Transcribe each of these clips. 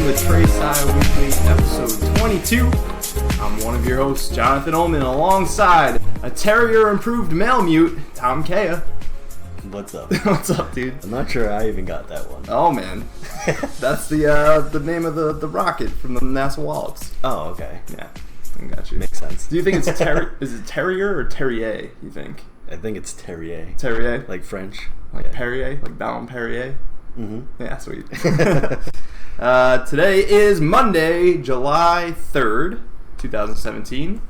welcome to trèSci Weekly, episode 22. I'm one of your hosts, Jonathan Ullman, alongside a terrier-improved Malamute, Tom Kea. What's up? What's up, dude? I'm not sure I even got that one. Oh, man. That's the name of the rocket from the NASA Wallops. Oh, okay. Yeah, I got you. Makes sense. Do you think it's is it terrier or terrier, you think? I think it's Terrier. Terrier? Like French. Like Perrier? Like Ballon Perrier? Mm-hmm. Yeah, sweet. Today is Monday, July 3rd, 2017.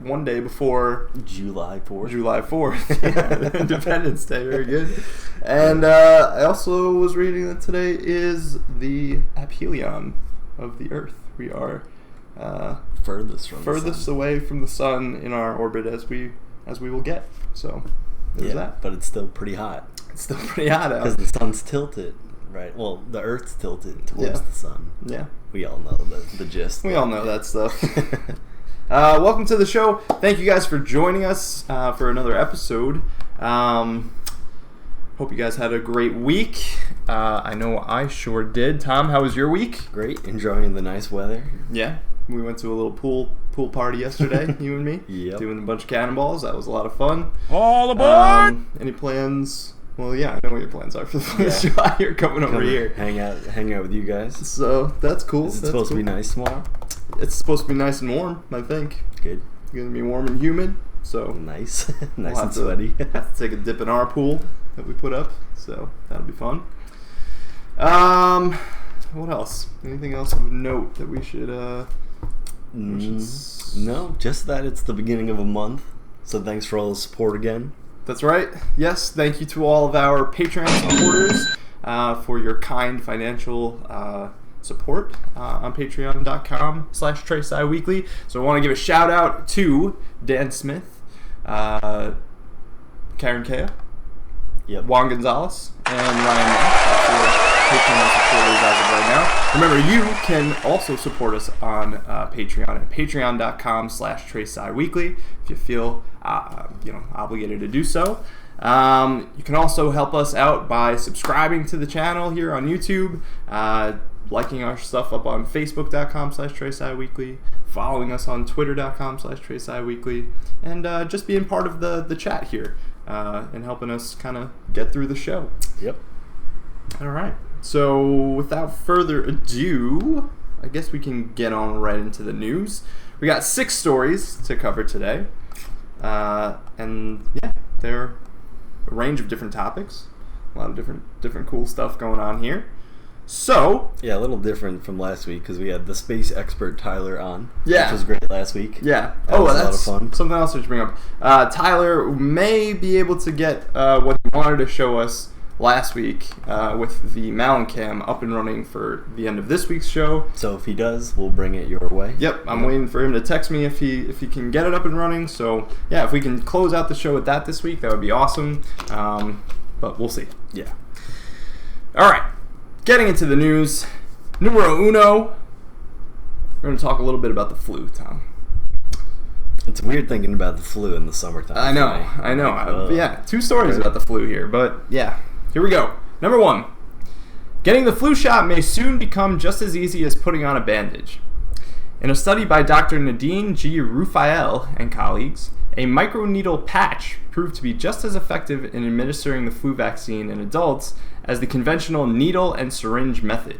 One day before July 4th. July 4th. Yeah, Independence Day, very good. And I also was reading that today is the aphelion of the Earth. We are furthest away from the sun in our orbit as we will get. So there's that. But it's still pretty hot. It's still pretty hot out. Because the sun's tilted, right? Well, the Earth's tilted towards the sun. Yeah. We all know the gist. We all know that stuff. Welcome to the show. Thank you guys for joining us for another episode. Hope you guys had a great week. I know I sure did. Tom, how was your week? Great. Enjoying the nice weather. Yeah. We went to a little pool party yesterday, you and me. Yep. Doing a bunch of cannonballs. That was a lot of fun. All aboard! Any plans? Well, yeah, I know what your plans are for the 4th of July. You're coming over here. Hang out with you guys. So, that's cool. Is it supposed to be nice tomorrow? It's supposed to be nice and warm, I think. Good. It's going to be warm and humid, so... Nice. Nice we'll and sweaty. Have to take a dip in our pool that we put up, so that'll be fun. What else? Anything else of note that we should... No, just that it's the beginning of a month, so thanks for all the support again. That's right. Yes, thank you to all of our Patreon supporters for your kind financial support on patreon.com/trèSci Weekly. So I want to give a shout out to Dan Smith, Karen Kea, Juan Gonzalez, and Ryan Nash. That's your Patreon supporters as of right now. Remember, you can also support us on Patreon at patreon.com/trèSci Weekly if you feel obligated to do so. You can also help us out by subscribing to the channel here on YouTube, liking our stuff up on facebook.com/trèSci Weekly, following us on twitter.com/trèSci Weekly, and just being part of the chat here and helping us kind of get through the show. Yep. All right. So without further ado, I guess we can get on right into the news. We got 6 stories to cover today. And yeah, they're a range of different topics. A lot of different cool stuff going on here. So... Yeah, a little different from last week because we had the space expert Tyler on. Yeah. Which was great last week. Yeah. That was a lot of fun. Something else I should bring up. Tyler may be able to get what he wanted to show us last week with the Cam up and running for the end of this week's show. So if he does, we'll bring it your way. Yep, I'm waiting for him to text me if he can get it up and running. So yeah, if we can close out the show with that this week, that would be awesome. But we'll see. Yeah. All right, getting into the news. Numero uno. We're going to talk a little bit about the flu, Tom. It's weird thinking about the flu in the summertime. I know. Yeah, 2 stories about the flu here, but yeah. Here we go. Number 1. Getting the flu shot may soon become just as easy as putting on a bandage. In a study by Dr. Nadine G. Rouphael and colleagues, a microneedle patch proved to be just as effective in administering the flu vaccine in adults as the conventional needle and syringe method.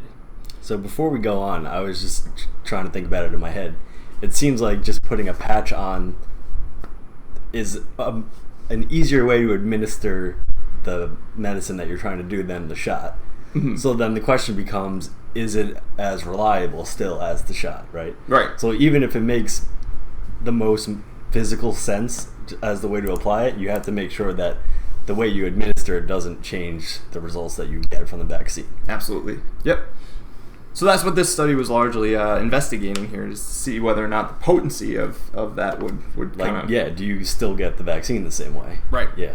So before we go on, I was just trying to think about it in my head. It seems like just putting a patch on is an easier way to administer the medicine that you're trying to do than the shot. Mm-hmm. So then the question becomes, is it as reliable still as the shot, right? Right. So even if it makes the most physical sense as the way to apply it, you have to make sure that the way you administer it doesn't change the results that you get from the vaccine. Absolutely. Yep. So that's what this study was largely investigating here, is to see whether or not the potency of that would kind of... Yeah, do you still get the vaccine the same way? Right. Yeah.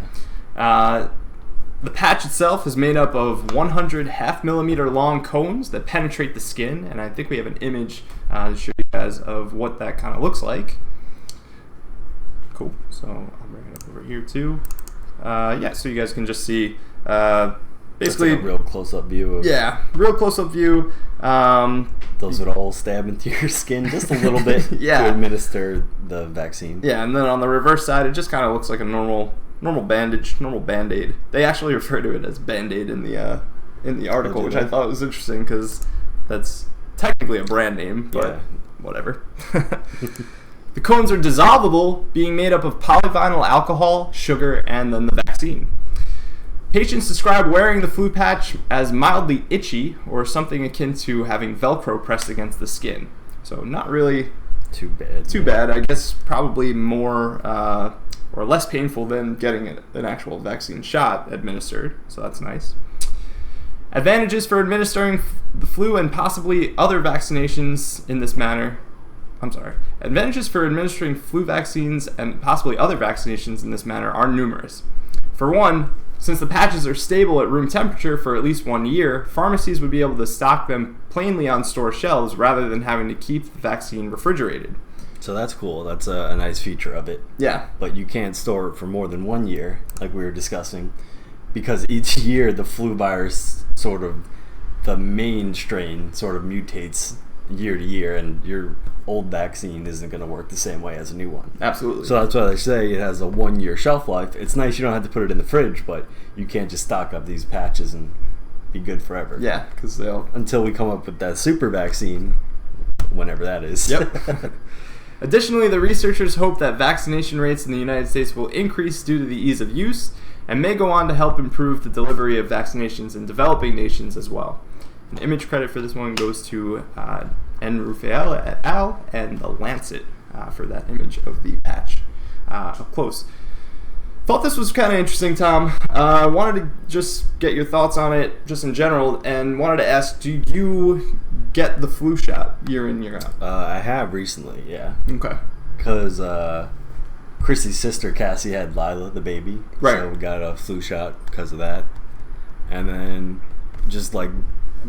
The patch itself is made up of 100 half-millimeter long cones that penetrate the skin, and I think we have an image to show you guys of what that kind of looks like. Cool. So I'll bring it up over here too. Yeah, so you guys can just see basically that's like a real close-up view of real close-up view. Those would all stab into your skin just a little bit to administer the vaccine. Yeah, and then on the reverse side, it just kind of looks like a normal bandage, normal Band-Aid. They actually refer to it as Band-Aid in the article, which I thought was interesting because that's technically a brand name, but whatever. The cones are dissolvable, being made up of polyvinyl alcohol, sugar, and then the vaccine. Patients describe wearing the flu patch as mildly itchy or something akin to having Velcro pressed against the skin. So not really too bad. Too bad. I guess probably more or less painful than getting an actual vaccine shot administered. So that's nice. Advantages for administering the flu and possibly other vaccinations in this manner. Advantages for administering flu vaccines and possibly other vaccinations in this manner are numerous. For one, since the patches are stable at room temperature for at least 1 year, pharmacies would be able to stock them plainly on store shelves rather than having to keep the vaccine refrigerated. So that's cool. That's a nice feature of it. Yeah. But you can't store it for more than 1 year, like we were discussing, because each year the flu virus the main strain sort of mutates year to year, and your old vaccine isn't going to work the same way as a new one. Absolutely. So that's why they say it has a 1 year shelf life. It's nice you don't have to put it in the fridge, but you can't just stock up these patches and be good forever. Yeah, because until we come up with that super vaccine, whenever that is. Yep. Additionally, the researchers hope that vaccination rates in the United States will increase due to the ease of use and may go on to help improve the delivery of vaccinations in developing nations as well. An image credit for this one goes to Rouphael et al. And the Lancet for that image of the patch up close. Thought this was kind of interesting, Tom. I wanted to just get your thoughts on it just in general, and wanted to ask, do you get the flu shot year in, year out? I have recently, yeah. Okay. Because Chrissy's sister, Cassie, had Lila, the baby. Right. So we got a flu shot because of that. And then just like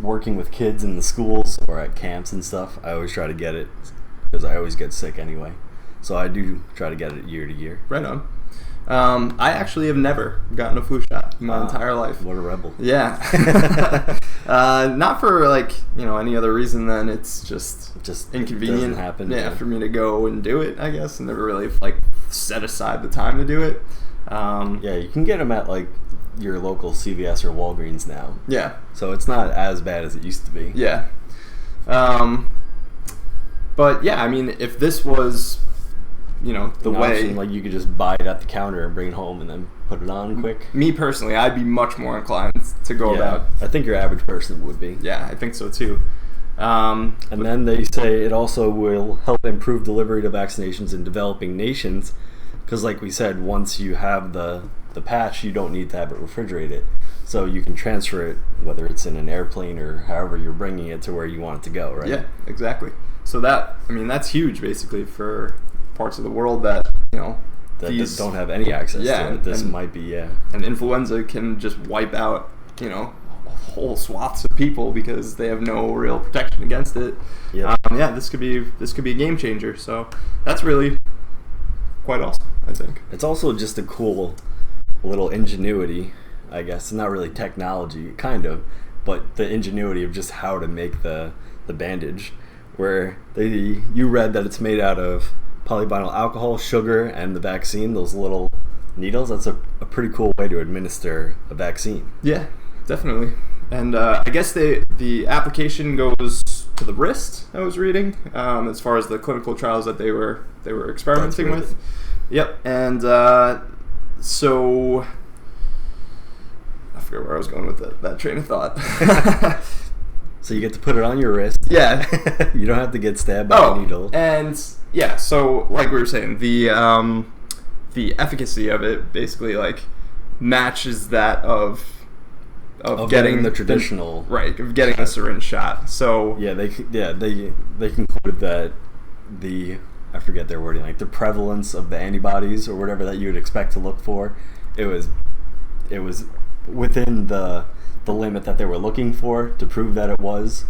working with kids in the schools or at camps and stuff, I always try to get it because I always get sick anyway. So I do try to get it year to year. Right on. I actually have never gotten a flu shot in my entire life. What a rebel. Yeah. Not for any other reason than it's just inconvenient. It doesn't happen. Yeah, for me to go and do it, I guess, and never really set aside the time to do it. Yeah, you can get them at your local CVS or Walgreens now. Yeah. So it's not as bad as it used to be. Yeah. But yeah, I mean, if this was, the way option, you could just buy it at the counter and bring it home and then put it on quick. Me personally, I'd be much more inclined to go about. I think your average person would be. Yeah, I think so too. And then they say it also will help improve delivery to vaccinations in developing nations, because like we said, once you have the patch, you don't need to have it refrigerated. So you can transfer it, whether it's in an airplane or however you're bringing it to where you want it to go, right? Yeah, exactly. So that's huge basically for parts of the world that, that don't have any access to it. This might be, And influenza can just wipe out, whole swaths of people because they have no real protection against it. Yep. This could be a game changer. So that's really quite awesome, I think. It's also just a cool little ingenuity, I guess. Not really technology, kind of, but the ingenuity of just how to make the bandage, where you read that it's made out of polyvinyl alcohol, sugar, and the vaccine, those little needles. That's a pretty cool way to administer a vaccine. Yeah, definitely. And I guess the application goes to the wrist, I was reading, as far as the clinical trials that they were experimenting with. Yep. And so I forget where I was going with that train of thought. So you get to put it on your wrist. Yeah. You don't have to get stabbed by a needle. And yeah, so like we were saying, the efficacy of it basically matches that of getting the traditional of getting a syringe shot. So they concluded that I forget their wording, the prevalence of the antibodies or whatever that you would expect to look for, it was within the limit that they were looking for to prove that it was.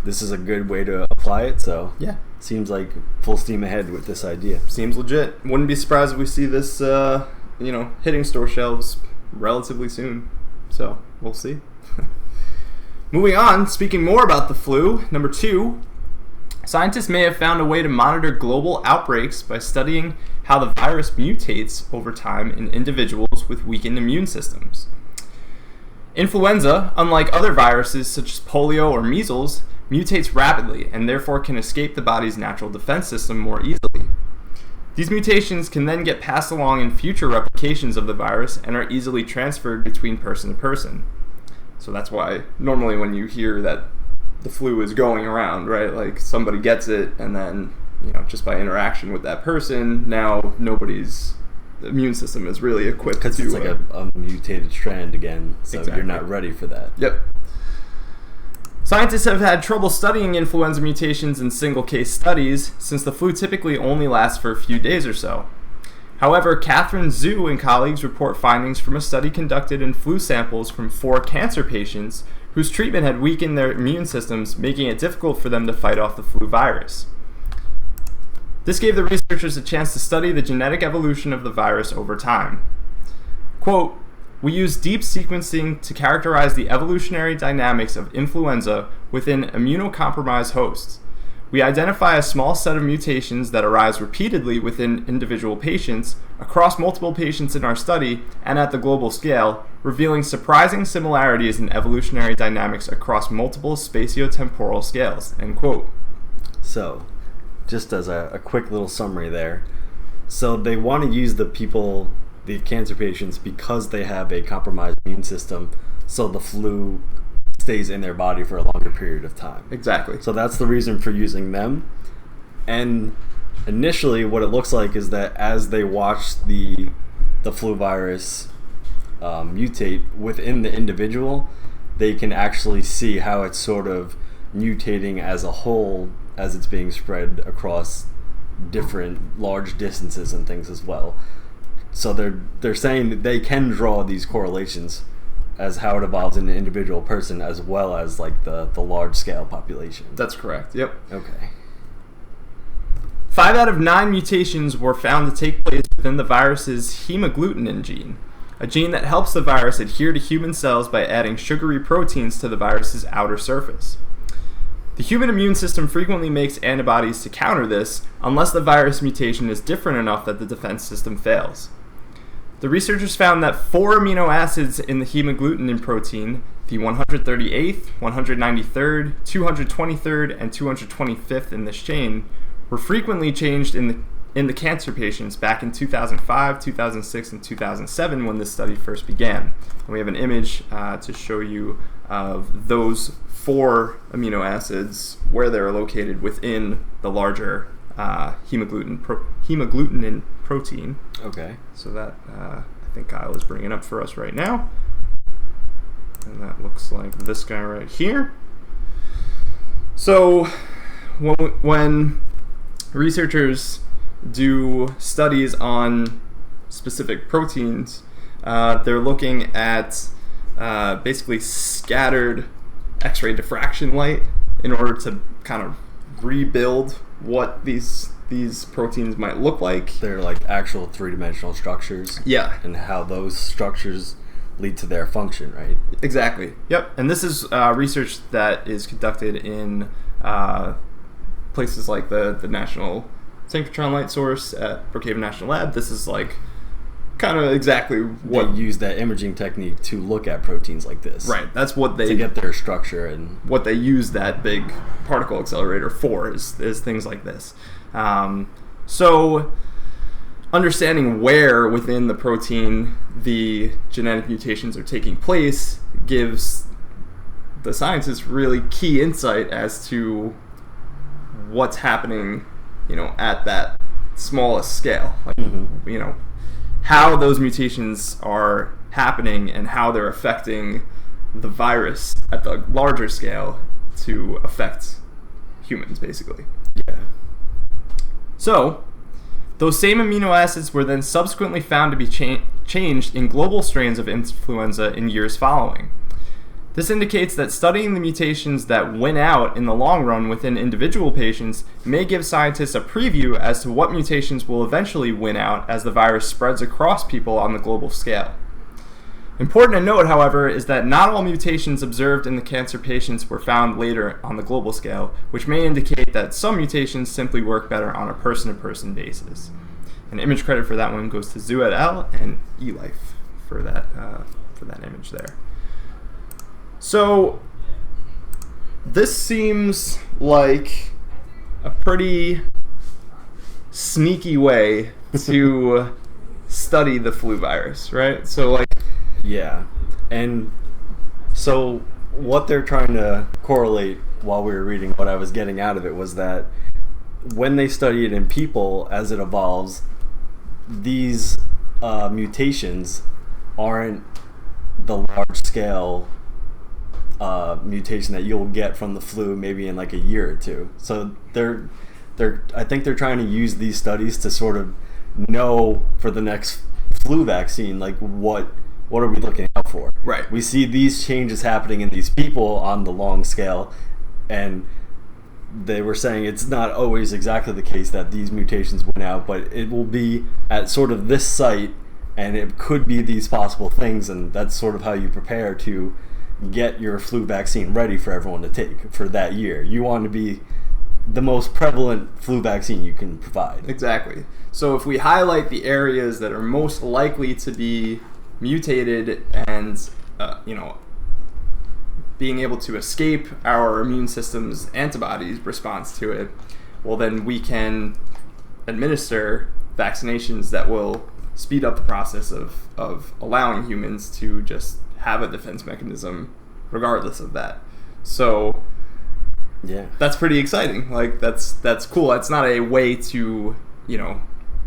This is a good way to apply it, so yeah, seems like full steam ahead with this idea. Seems legit. Wouldn't be surprised if we see this hitting store shelves relatively soon. So we'll see. Moving on, speaking more about the flu, number 2, scientists may have found a way to monitor global outbreaks by studying how the virus mutates over time in individuals with weakened immune systems. Influenza, unlike other viruses such as polio or measles, mutates rapidly and therefore can escape the body's natural defense system more easily. These mutations can then get passed along in future replications of the virus and are easily transferred between person to person. So that's why normally when you hear that the flu is going around, right, like somebody gets it and then, just by interaction with that person, now nobody's immune system is really equipped to... Because it's like a mutated strand again, so Exactly. You're not ready for that. Yep. Scientists have had trouble studying influenza mutations in single-case studies since the flu typically only lasts for a few days or so. However, Catherine Zhu and colleagues report findings from a study conducted in flu samples from 4 cancer patients whose treatment had weakened their immune systems, making it difficult for them to fight off the flu virus. This gave the researchers a chance to study the genetic evolution of the virus over time. Quote, "We use deep sequencing to characterize the evolutionary dynamics of influenza within immunocompromised hosts. We identify a small set of mutations that arise repeatedly within individual patients, across multiple patients in our study, and at the global scale, revealing surprising similarities in evolutionary dynamics across multiple spatiotemporal scales." End quote. So, just as a quick little summary there. So they want to use the cancer patients, because they have a compromised immune system, so the flu stays in their body for a longer period of time. Exactly. So that's the reason for using them. And initially what it looks like is that as they watch the flu virus mutate within the individual, they can actually see how it's sort of mutating as a whole as it's being spread across different large distances and things as well. So they're saying that they can draw these correlations as how it evolves in an individual person as well as like the large scale population. That's correct. Yep. Okay. 5 out of 9 mutations were found to take place within the virus's hemagglutinin gene, a gene that helps the virus adhere to human cells by adding sugary proteins to the virus's outer surface. The human immune system frequently makes antibodies to counter this unless the virus mutation is different enough that the defense system fails. The researchers found that 4 amino acids in the hemagglutinin protein, the 138th, 193rd, 223rd, and 225th in this chain, were frequently changed in the cancer patients back in 2005, 2006, and 2007 when this study first began. And we have an image to show you of those 4 amino acids, where they're located within the larger hemagglutinin protein. Okay. So that I think Kyle is bringing up for us right now. And that looks like this guy right here. So when researchers do studies on specific proteins, they're looking at basically scattered X-ray diffraction light in order to kind of rebuild what these proteins might look like. They're like actual 3-dimensional structures. Yeah. And how those structures lead to their function, right? Exactly. Yep. And this is research that is conducted in places like the National Synchrotron Light Source at Brookhaven National Lab. This is like kind of exactly what they use that imaging technique to look at proteins like this. Right. That's what they to get their structure and what they use that big particle accelerator for is things like this. So understanding where within the protein the genetic mutations are taking place gives the scientists really key insight as to what's happening, at that smallest scale. Like, how those mutations are happening and how they're affecting the virus at the larger scale to affect humans, basically. yeah. So, those same amino acids were then subsequently found to be changed in global strains of influenza in years following. This indicates that studying the mutations that win out in the long run within individual patients may give scientists a preview as to what mutations will eventually win out as the virus spreads across people on the global scale. Important to note, however, is that not all mutations observed in the cancer patients were found later on the global scale, which may indicate that some mutations simply work better on a person-to-person basis. And image credit for that one goes to Zhu et al. And eLife for that image there. So this seems like a pretty sneaky way to study the flu virus, right? So like, yeah, and so what they're trying to correlate while we were reading, what I was getting out of it was that when they study it in people as it evolves, these mutations aren't the large scale mutation that you'll get from the flu maybe in like a year or two. So I think they're trying to use these studies to sort of know for the next flu vaccine, like what are we looking out for? Right. We see these changes happening in these people on the long scale, and they were saying it's not always exactly the case that these mutations went out, but it will be at sort of this site, and it could be these possible things, and that's sort of how you prepare to get your flu vaccine ready for everyone to take for that year. You want to be the most prevalent flu vaccine you can provide. Exactly. So if we highlight the areas that are most likely to be mutated and, being able to escape our immune system's antibodies response to it, well, then we can administer vaccinations that will speed up the process of allowing humans to just have a defense mechanism regardless of that. So yeah, that's pretty exciting. Like that's cool. It's not a way to,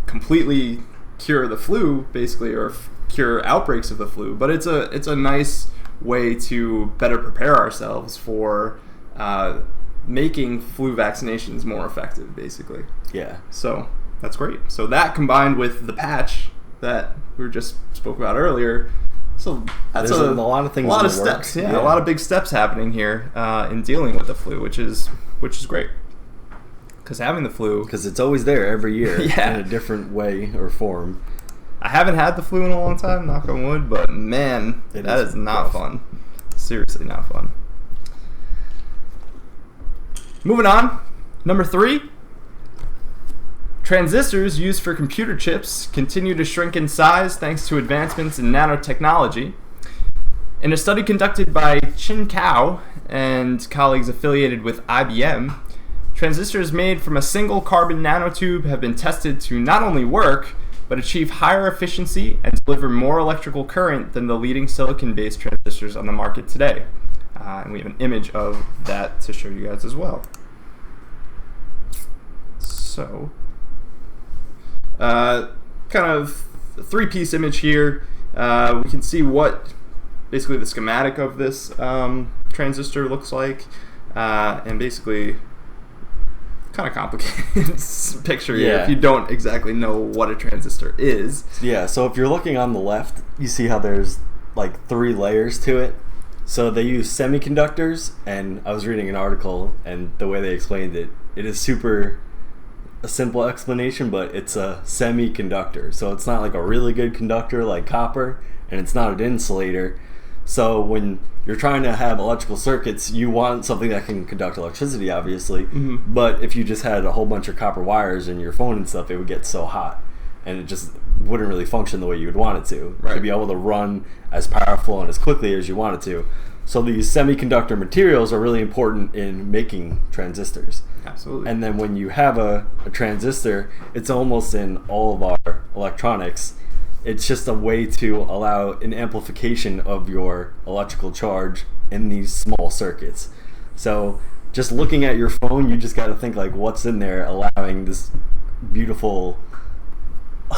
completely cure the flu basically, or cure outbreaks of the flu, but it's a nice way to better prepare ourselves for making flu vaccinations more effective, basically. Yeah. So that's great. So that combined with the patch that we just spoke about earlier, so that's a lot of things, a lot of steps. Yeah, a lot of big steps happening here in dealing with the flu, which is great. Because having the flu, because it's always there every year, yeah, in a different way or form. I haven't had the flu in a long time, knock on wood, but man, that is not fun. Seriously not fun. Moving on, number 3. Transistors used for computer chips continue to shrink in size thanks to advancements in nanotechnology. In a study conducted by Chin Kao and colleagues affiliated with IBM, transistors made from a single carbon nanotube have been tested to not only work, but achieve higher efficiency and deliver more electrical current than the leading silicon-based transistors on the market today. And we have an image of that to show you guys as well. So, kind of a 3-piece image here. We can see what basically the schematic of this transistor looks like, and basically kind of complicated picture here if you don't exactly know what a transistor is. Yeah, so if you're looking on the left, you see how there's like 3 layers to it. So they use semiconductors, and I was reading an article, and the way they explained it, it is super a simple explanation, but it's a semiconductor. So it's not like a really good conductor like copper, and it's not an insulator. So when you're trying to have electrical circuits, you want something that can conduct electricity, obviously. Mm-hmm. But if you just had a whole bunch of copper wires in your phone and stuff, it would get so hot, and it just wouldn't really function the way you would want it to. Right. To be able to run as powerful and as quickly as you want it to. So these semiconductor materials are really important in making transistors. Absolutely. And then when you have a transistor, it's almost in all of our electronics. It's just a way to allow an amplification of your electrical charge in these small circuits. So just looking at your phone, you just got to think like what's in there allowing this beautiful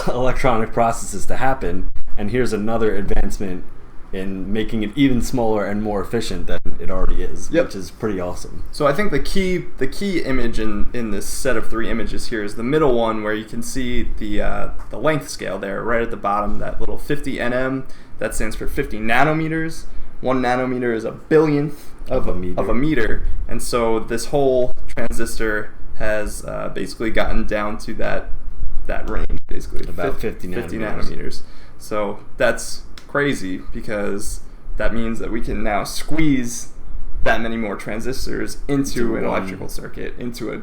electronic processes to happen. And here's another advancement in making it even smaller and more efficient than it already is, which is pretty awesome. So I think the key image in this set of 3 images here is the middle one, where you can see the length scale there, right at the bottom, that little 50 nm, that stands for 50 nanometers. 1 nanometer is a billionth of a meter. And so this whole transistor has basically gotten down to that range, basically. About 50 nanometers. So that's crazy because that means that we can now squeeze that many more transistors into an electrical circuit, into a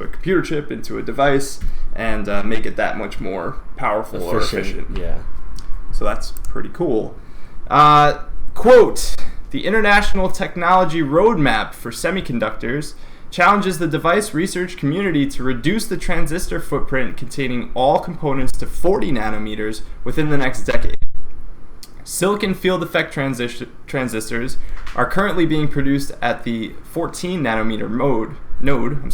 computer chip, into a device, and make it that much more powerful or efficient. Yeah. So that's pretty cool. Quote, the International Technology Roadmap for Semiconductors challenges the device research community to reduce the transistor footprint containing all components to 40 nanometers within the next decade. Silicon field effect transistors are currently being produced at the 14 nanometer node,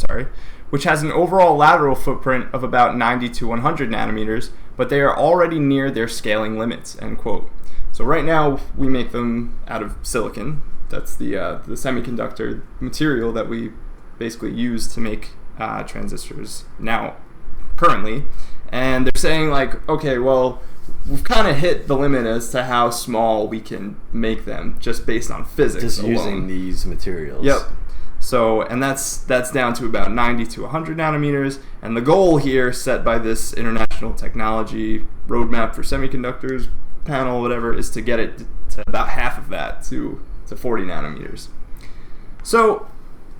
which has an overall lateral footprint of about 90 to 100 nanometers, but they are already near their scaling limits, end quote. So right now we make them out of silicon. That's the semiconductor material that we basically use to make transistors now, currently. And they're saying like, okay, well, we've kind of hit the limit as to how small we can make them just based on physics just alone. Using these materials. Yep. So, and that's down to about 90 to 100 nanometers. And the goal here set by this International Technology Roadmap for Semiconductors panel, whatever, is to get it to about half of that, to 40 nanometers. So,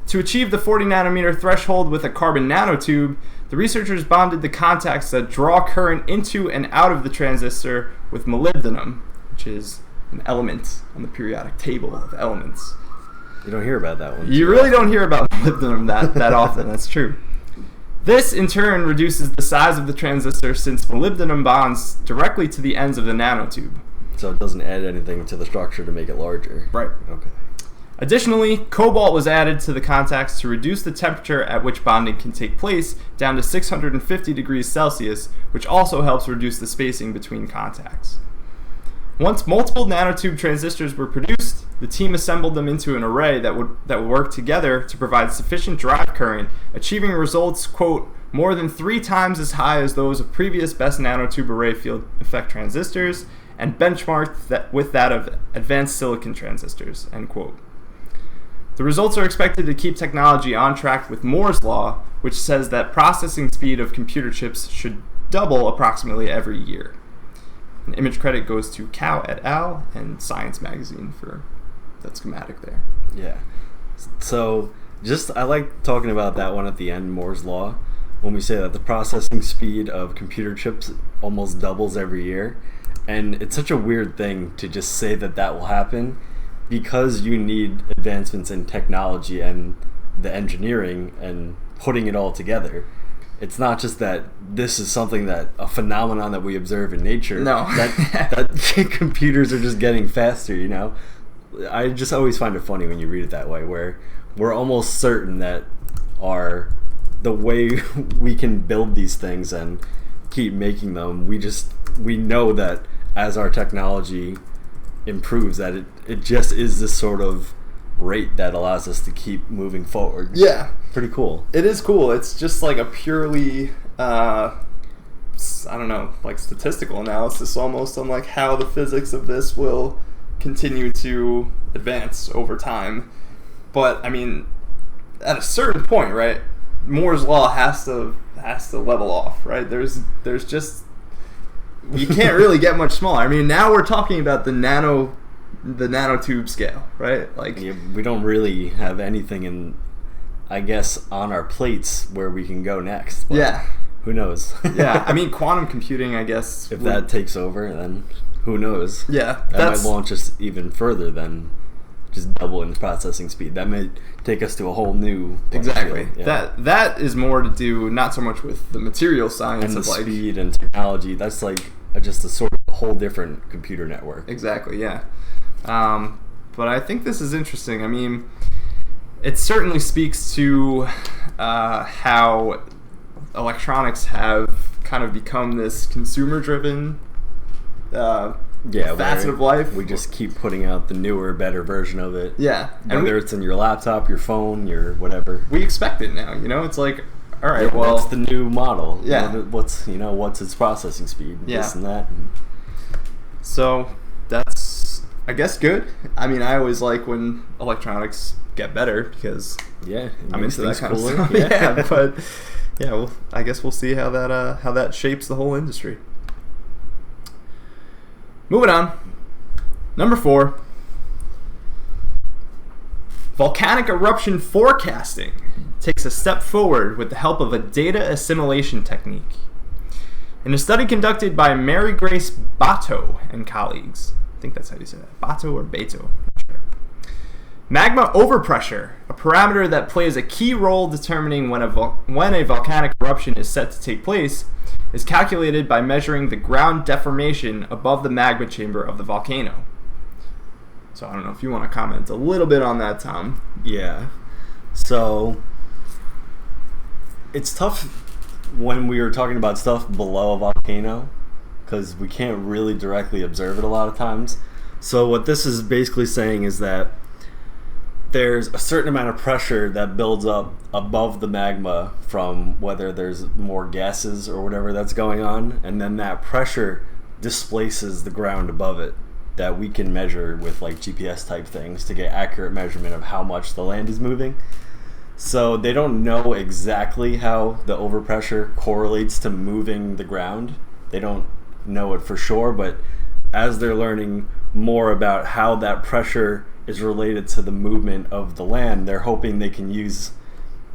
to achieve the 40 nanometer threshold with a carbon nanotube, the researchers bonded the contacts that draw current into and out of the transistor with molybdenum, which is an element on the periodic table of elements. You don't hear about that one. You really don't hear about molybdenum that often, that's true. This, in turn, reduces the size of the transistor since molybdenum bonds directly to the ends of the nanotube. So it doesn't add anything to the structure to make it larger. Right. Okay. Additionally, cobalt was added to the contacts to reduce the temperature at which bonding can take place down to 650 degrees Celsius, which also helps reduce the spacing between contacts. Once multiple nanotube transistors were produced, the team assembled them into an array that would work together to provide sufficient drive current, achieving results, quote, more than 3 times as high as those of previous best nanotube array field effect transistors, and benchmarked with that of advanced silicon transistors, end quote. The results are expected to keep technology on track with Moore's law, which says that processing speed of computer chips should double approximately every year. An image credit goes to Cao et al. And Science Magazine for that schematic there. Yeah. So, I like talking about that one at the end, Moore's law, when we say that the processing speed of computer chips almost doubles every year. And it's such a weird thing to just say that will happen, because you need advancements in technology and the engineering and putting it all together. It's not just that this is something a phenomenon that we observe in nature. No. that computers are just getting faster, you know? I just always find it funny when you read it that way, where we're almost certain that the way we can build these things and keep making them, we know that as our technology improves, that it just is this sort of rate that allows us to keep moving forward. Yeah. Pretty cool. It is cool. It's just like a purely, I don't know, like statistical analysis almost on like how the physics of this will continue to advance over time. But, I mean, at a certain point, right, Moore's law has to level off, right? There's just, you can't really get much smaller. I mean, now we're talking about the nanotube scale, right? Like, yeah, we don't really have anything on our plates where we can go next. But yeah. Who knows? Yeah, I mean, quantum computing, I guess. If that takes over, then who knows? Yeah. That might launch us even further than just double in processing speed. That may take us to a whole new exactly. Yeah. That is more to do not so much with the material science and of the like speed and technology. That's like just a sort of whole different computer network. Exactly. Yeah. But I think this is interesting. I mean, it certainly speaks to how electronics have kind of become this consumer-driven facet of life. We just keep putting out the newer, better version of it. Yeah. Whether it's in your laptop, your phone, your whatever. We expect it now, you know? It's like, all right, yeah, well... what's the new model? Yeah. What's its processing speed? Yeah. This and that. So, that's, I guess, good. I mean, I always like when electronics get better because I'm into that kind of stuff. Yeah, but... Yeah, well, I guess we'll see how that shapes the whole industry. Moving on, Number 4, volcanic eruption forecasting takes a step forward with the help of a data assimilation technique. In a study conducted by Mary Grace Bato and colleagues, I think that's how you say that, Bato or Bato, not sure. Magma overpressure, a parameter that plays a key role determining when a volcanic eruption is set to take place, is calculated by measuring the ground deformation above the magma chamber of the volcano. So I don't know if you want to comment a little bit on that, Tom. Yeah. So it's tough when we were talking about stuff below a volcano because we can't really directly observe it a lot of times. So what this is basically saying is that there's a certain amount of pressure that builds up above the magma from whether there's more gases or whatever that's going on, and then that pressure displaces the ground above it that we can measure with like GPS type things to get accurate measurement of how much the land is moving. So they don't know exactly how the overpressure correlates to moving the ground. They don't know it for sure, but as they're learning more about how that pressure is related to the movement of the land, they're hoping they can use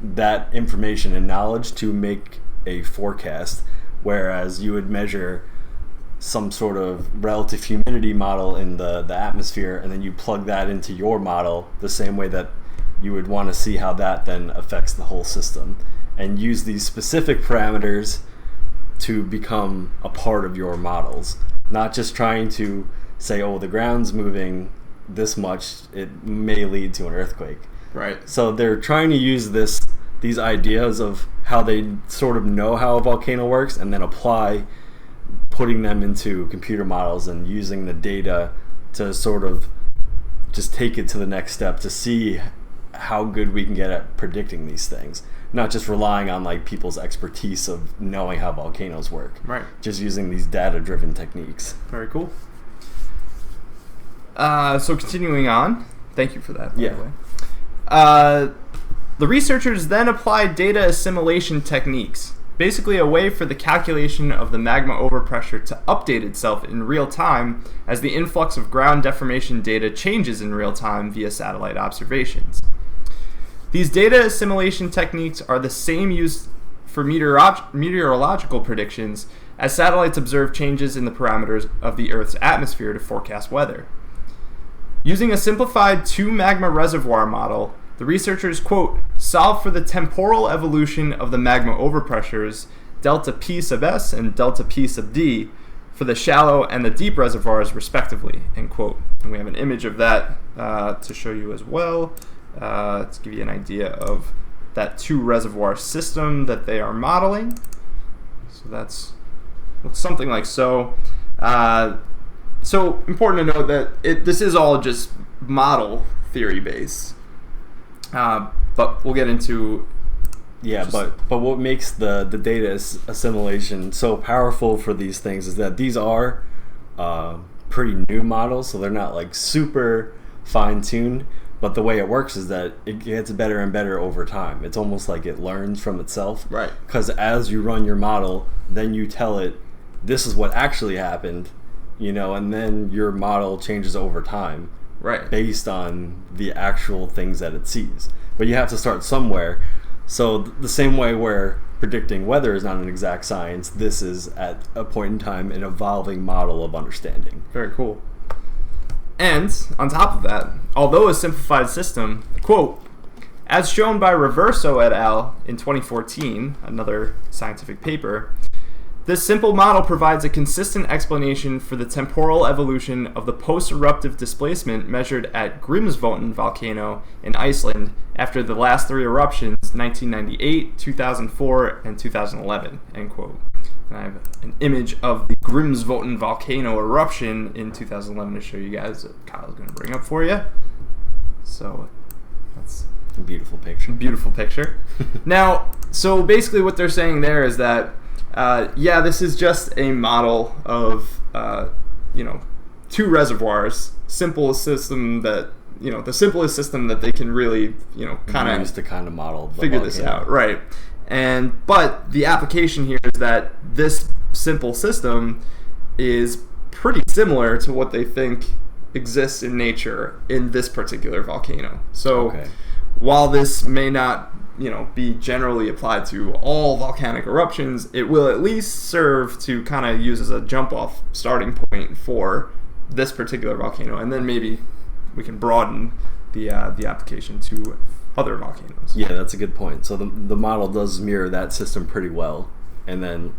that information and knowledge to make a forecast, whereas you would measure some sort of relative humidity model in the atmosphere and then you plug that into your model the same way that you would want to see how that then affects the whole system, and use these specific parameters to become a part of your models, not just trying to say, oh, the ground's moving this much, it may lead to an earthquake. Right. So they're trying to use these ideas of how they sort of know how a volcano works and then apply putting them into computer models and using the data to sort of just take it to the next step to see how good we can get at predicting these things, not just relying on like people's expertise of knowing how volcanoes work. Right. Just using these data-driven techniques. Very cool. So continuing on, thank you for that, by the way. The researchers then applied data assimilation techniques, basically a way for the calculation of the magma overpressure to update itself in real time as the influx of ground deformation data changes in real time via satellite observations. These data assimilation techniques are the same used for meteorological predictions as satellites observe changes in the parameters of the Earth's atmosphere to forecast weather. Using a simplified 2-magma reservoir model, the researchers, quote, solve for the temporal evolution of the magma overpressures, delta P sub S and delta P sub D, for the shallow and the deep reservoirs respectively, end quote. And we have an image of that to show you as well, to give you an idea of that 2-reservoir system that they are modeling. So that's something like so. So important to note that this is all just model theory based. But we'll get into but what makes the data assimilation so powerful for these things is that these are pretty new models, so they're not like super fine-tuned, but the way it works is that it gets better and better over time. It's almost like it learns from itself, right? Because as you run your model, then you tell it this is what actually happened, and then your model changes over time, right, based on the actual things that it sees. But you have to start somewhere. So the same way where predicting weather is not an exact science, this is at a point in time an evolving model of understanding. Very cool. And on top of that, although a simplified system, quote, as shown by Reverso et al. In 2014, another scientific paper, this simple model provides a consistent explanation for the temporal evolution of the post-eruptive displacement measured at Grímsvötn volcano in Iceland after the last 3 eruptions, 1998, 2004, and 2011, end quote. And I have an image of the Grímsvötn volcano eruption in 2011 to show you guys that Kyle's going to bring up for you. So that's a beautiful picture. Beautiful picture. Now, so basically what they're saying there is that this is just a model of, 2 reservoirs, simplest system that, the simplest system that they can really, kind of use to kind of model figure this out, right? But the application here is that this simple system is pretty similar to what they think exists in nature in this particular volcano. So Okay. while this may not, be generally applied to all volcanic eruptions, it will at least serve to kind of use as a jump-off starting point for this particular volcano, and then maybe we can broaden the application to other volcanoes. Yeah, that's a good point. So the model does mirror that system pretty well, and then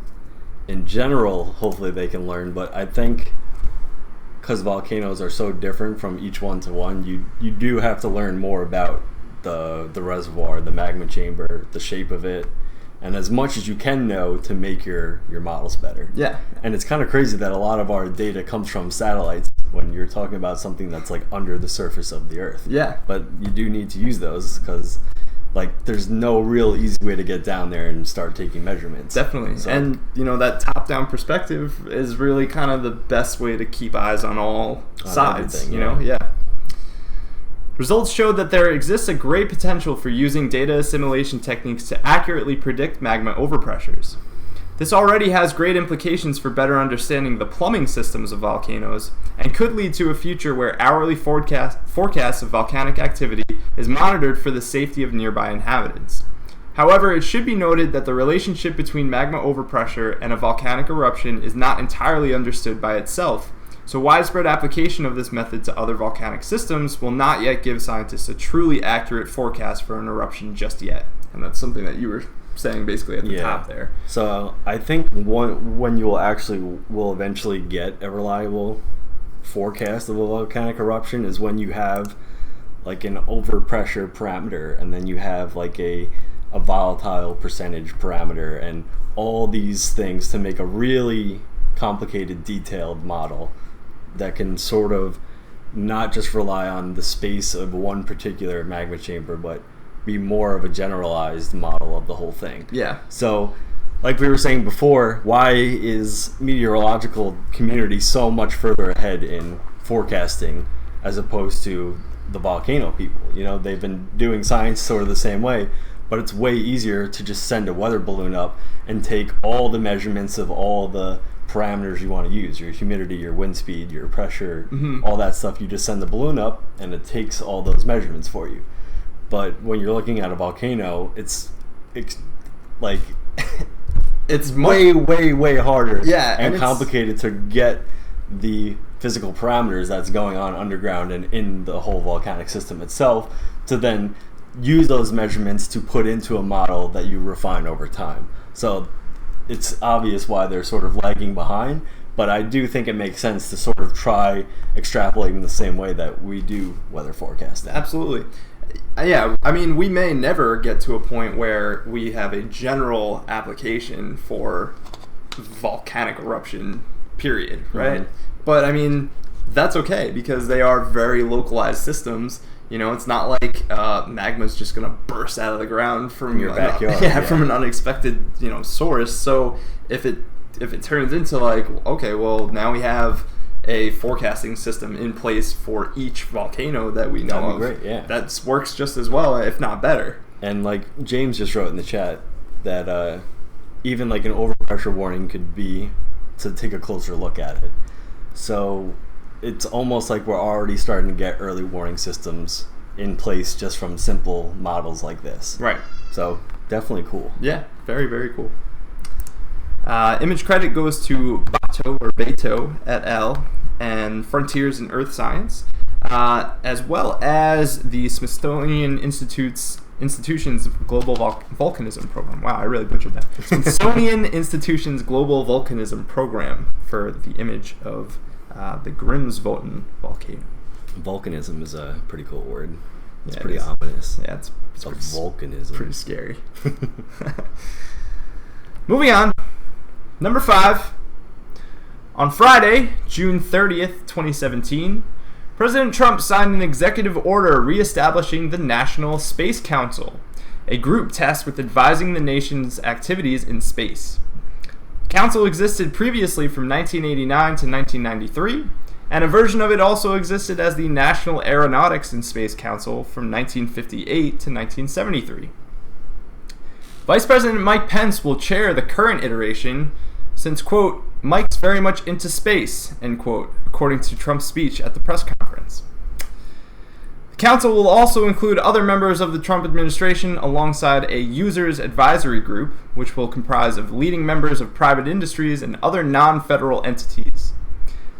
in general, hopefully they can learn. But I think because volcanoes are so different from each one to one, you do have to learn more about the reservoir, the magma chamber, the shape of it, and as much as you can know to make your models better. Yeah. And it's kind of crazy that a lot of our data comes from satellites when you're talking about something that's like under the surface of the Earth. Yeah. But you do need to use those because there's no real easy way to get down there and start taking measurements. Definitely. So, and, that top-down perspective is really kind of the best way to keep eyes on all sides, everything, Yeah. Results showed that there exists a great potential for using data assimilation techniques to accurately predict magma overpressures. This already has great implications for better understanding the plumbing systems of volcanoes and could lead to a future where hourly forecasts of volcanic activity is monitored for the safety of nearby inhabitants. However, it should be noted that the relationship between magma overpressure and a volcanic eruption is not entirely understood by itself, so widespread application of this method to other volcanic systems will not yet give scientists a truly accurate forecast for an eruption just yet. And that's something that you were saying basically at the top there. So I think when you will eventually get a reliable forecast of a volcanic eruption is when you have like an overpressure parameter, and then you have like a volatile percentage parameter, and all these things to make a really complicated, detailed model that can sort of not just rely on the space of one particular magma chamber, but be more of a generalized model of the whole thing. Yeah. So, like we were saying before, why is meteorological community so much further ahead in forecasting as opposed to the volcano people? They've been doing science sort of the same way, but it's way easier to just send a weather balloon up and take all the measurements of all the parameters you want to use, your humidity, your wind speed, your pressure, all that stuff. You just send the balloon up and it takes all those measurements for you. But when you're looking at a volcano, it's like it's way harder and complicated to get the physical parameters that's going on underground and in the whole volcanic system itself to then use those measurements to put into a model that you refine over time. So it's obvious why they're sort of lagging behind, but I do think it makes sense to sort of try extrapolating the same way that we do weather forecasting. Absolutely. Yeah, I mean, we may never get to a point where we have a general application for volcanic eruption, period, right? But, I mean, that's okay because they are very localized systems. It's not like magma's just going to burst out of the ground from your backyard. From an unexpected, source. So if it turns into like, okay, well, now we have a forecasting system in place for each volcano that we know of. Great, yeah. That works just as well, if not better. And like James just wrote in the chat that even like an overpressure warning could be to take a closer look at it. So it's almost like we're already starting to get early warning systems in place just from simple models like this. Right. So definitely cool. Yeah, very, very cool. Image credit goes to Bato et al. And Frontiers in Earth Science, as well as the Smithsonian Institution's Global Volcanism Program. Wow, I really butchered that. Smithsonian Institution's Global Volcanism Program for the image of the Grimsvötn volcano. Volcanism is a pretty cool word. It's Yeah, pretty ominous. Yeah, it's pretty, volcanism. Pretty scary. Moving on. Number 5. On Friday, June 30th, 2017, President Trump signed an executive order reestablishing the National Space Council, a group tasked with advising the nation's activities in space. The council existed previously from 1989 to 1993, and a version of it also existed as the National Aeronautics and Space Council from 1958 to 1973. Vice President Mike Pence will chair the current iteration since, quote, Mike's very much into space, end quote, according to Trump's speech at the press conference. conference. The council will also include other members of the Trump administration alongside a users advisory group, which will comprise of leading members of private industries and other non-federal entities.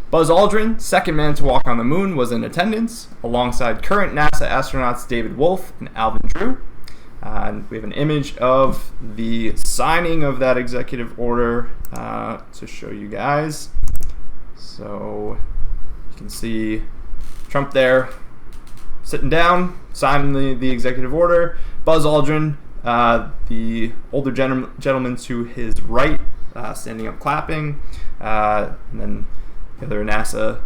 Buzz Aldrin, second man to walk on the moon, was in attendance, alongside current NASA astronauts David Wolf and Alvin Drew. And we have an image of the signing of that executive order to show you guys. So you can see Trump there sitting down, signing the executive order. Buzz Aldrin, the older gentleman to his right, standing up clapping. And then the other NASA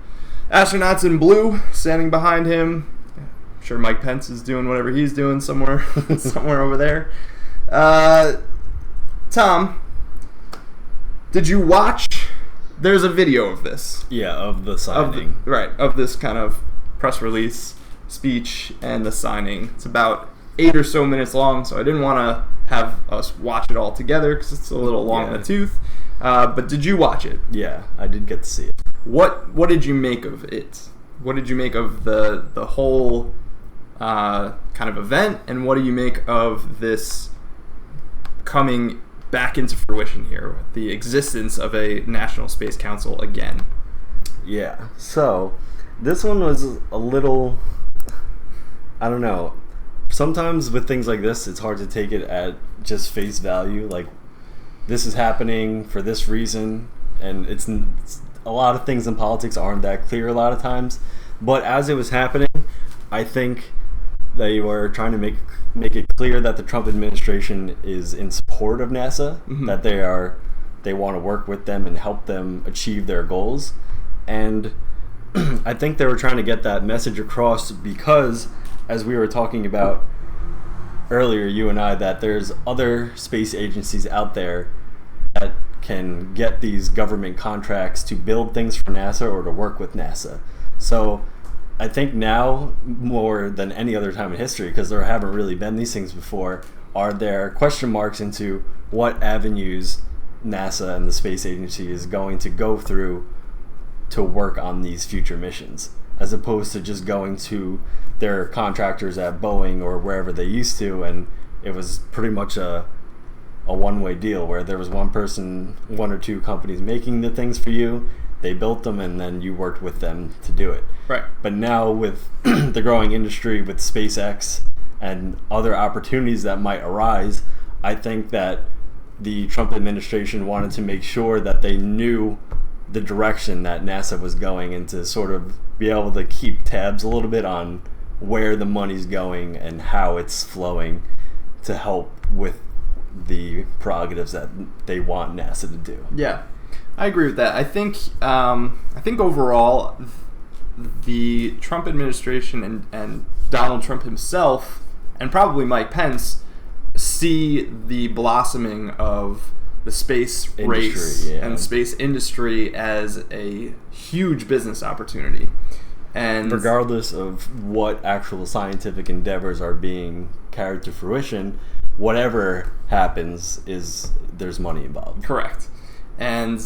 astronauts in blue standing behind him. I'm sure Mike Pence is doing whatever he's doing somewhere over there. Tom, did you watch? There's a video of this. Yeah, of the signing. Of this kind of press release, speech, and the signing. It's about 8 or so minutes long, so I didn't want to have us watch it all together because it's a little long in the tooth. But did you watch it? Yeah, I did get to see it. What did you make of it? What did you make of the whole kind of event, and what do you make of this coming back into fruition here, the existence of a National Space Council again? Yeah, so this one was a little, I don't know, sometimes with things like this it's hard to take it at just face value, like this is happening for this reason, and it's a lot of things in politics aren't that clear a lot of times, but as it was happening, I think they were trying to make it clear that the Trump administration is in support of NASA, that they want to work with them and help them achieve their goals. And I think they were trying to get that message across because, as we were talking about earlier, you and I, that there's other space agencies out there that can get these government contracts to build things for NASA or to work with NASA. So I think now, more than any other time in history, because there haven't really been these things before, are there question marks into what avenues NASA and the space agency is going to go through to work on these future missions, as opposed to just going to their contractors at Boeing or wherever they used to, and it was pretty much a one-way deal where there was one person, one or two companies making the things for you, they built them, and then you worked with them to do it. Right. But now with the growing industry, with SpaceX and other opportunities that might arise, I think that the Trump administration wanted to make sure that they knew the direction that NASA was going and to sort of be able to keep tabs a little bit on where the money's going and how it's flowing to help with the prerogatives that they want NASA to do. Yeah, I agree with that. I think overall, the Trump administration and Donald Trump himself, and probably Mike Pence, see the blossoming of the space race and the space industry as a huge business opportunity. And regardless of what actual scientific endeavors are being carried to fruition, whatever happens there's money involved. Correct. And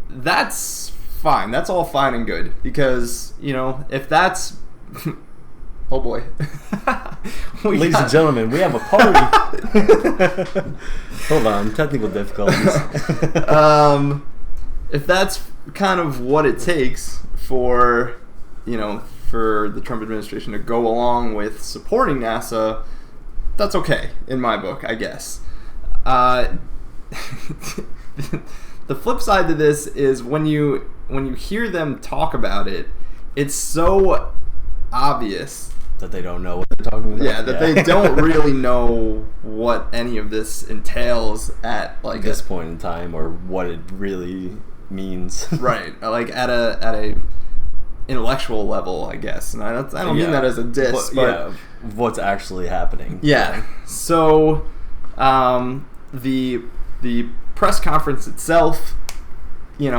that's fine. That's all fine and good because, if that's oh boy. Ladies and gentlemen, we have a party. Hold on, technical difficulties. If that's kind of what it takes for the Trump administration to go along with supporting NASA, that's okay in my book, I guess. The flip side to this is when you hear them talk about it, it's so obvious that they don't know what they're talking about. Yeah, they don't really know what any of this entails at this point in time, or what it really means. Right, like at a intellectual level, I guess. And I don't mean that as a diss, but what's actually happening. Yeah. So, the press conference itself, it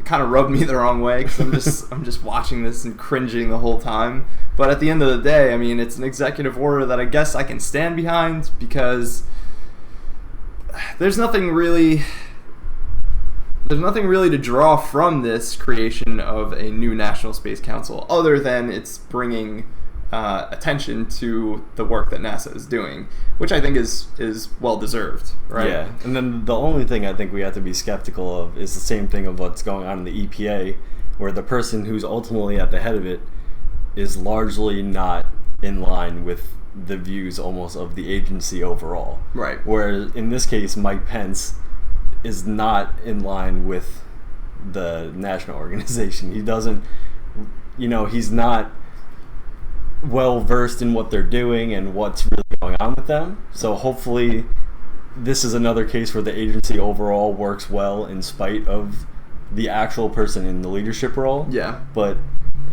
kind of rubbed me the wrong way because I'm just watching this and cringing the whole time. But at the end of the day, I mean, it's an executive order that I guess I can stand behind because there's nothing really there's nothing really to draw from this creation of a new National Space Council other than it's bringing attention to the work that NASA is doing, which I think is well deserved, right? Yeah, and then the only thing I think we have to be skeptical of is the same thing of what's going on in the EPA, where the person who's ultimately at the head of it is largely not in line with the views almost of the agency overall. Right. Whereas in this case, Mike Pence is not in line with the national organization. He doesn't, he's not well versed in what they're doing and what's really going on with them. So hopefully this is another case where the agency overall works well in spite of the actual person in the leadership role. Yeah. But